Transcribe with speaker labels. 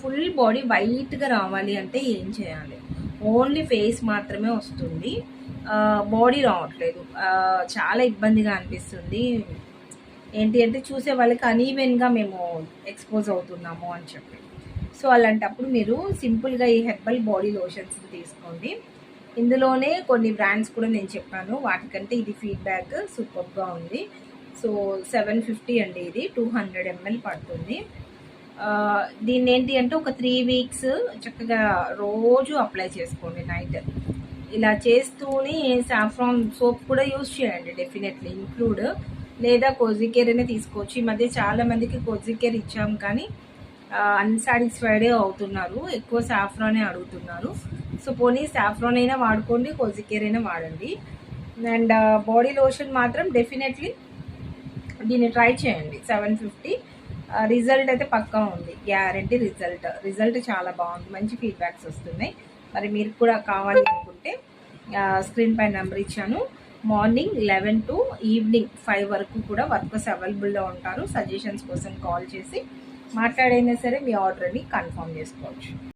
Speaker 1: Full body వైట్గా రావాలి అంటే ఏం చేయాలి? ఓన్లీ ఫేస్ మాత్రమే వస్తుంది, బాడీ రావట్లేదు. చాలా ఇబ్బందిగా అనిపిస్తుంది. ఏంటి అంటే చూసే వాళ్ళకి అనీవెన్గా మేము ఎక్స్పోజ్ అవుతున్నాము అని చెప్పి. సో అలాంటప్పుడు మీరు సింపుల్గా ఈ హెర్బల్ బాడీ లోషన్స్ తీసుకోండి. ఇందులోనే కొన్ని బ్రాండ్స్ కూడా నేను చెప్పాను, వాటికంటే ఇది ఫీడ్బ్యాక్ సూపర్గా ఉంది. సో 750 అండి, ఇది 200 ml పడుతుంది. దీన్ని ఏంటి అంటే ఒక 3 వీక్స్ చక్కగా రోజు అప్లై చేసుకోండి నైట్. ఇలా చేస్తూనే సాఫ్రాన్ సోప్ కూడా యూజ్ చేయండి డెఫినెట్లీ ఇంక్లూడ్, లేదా కోజికేర్ అనే తీసుకోవచ్చు. ఈ మధ్య చాలా మందికి కోజికేర్ ఇచ్చాం కానీ అన్సాటిస్ఫైడే అవుతున్నారు, ఎక్కువ సాఫ్రానే అడుగుతున్నారు. సో పోనీ సాఫ్రాన్ అయినా వాడుకోండి, కోజికేర్ అయినా వాడండి. అండ్ బాడీ లోషన్ మాత్రం డెఫినెట్లీ దీన్ని ట్రై చేయండి. 750 రిజల్ట్ అయితే పక్కా ఉంది, గ్యారంటీ రిజల్ట్ చాలా బాగుంది, మంచి ఫీడ్బ్యాక్స్ వస్తున్నాయి. మరి మీరు కూడా కావాలి అనుకుంటే స్క్రీన్ పై నెంబర్ ఇచ్చాను. మార్నింగ్ 11 to ఈవినింగ్ 5 వరకు కూడా వర్కర్స్ అవైలబుల్లో ఉంటారు. సజెషన్స్ కోసం కాల్ చేసి మాట్లాడైనా సరే మీ ఆర్డర్ని కన్ఫర్మ్ చేసుకోవచ్చు.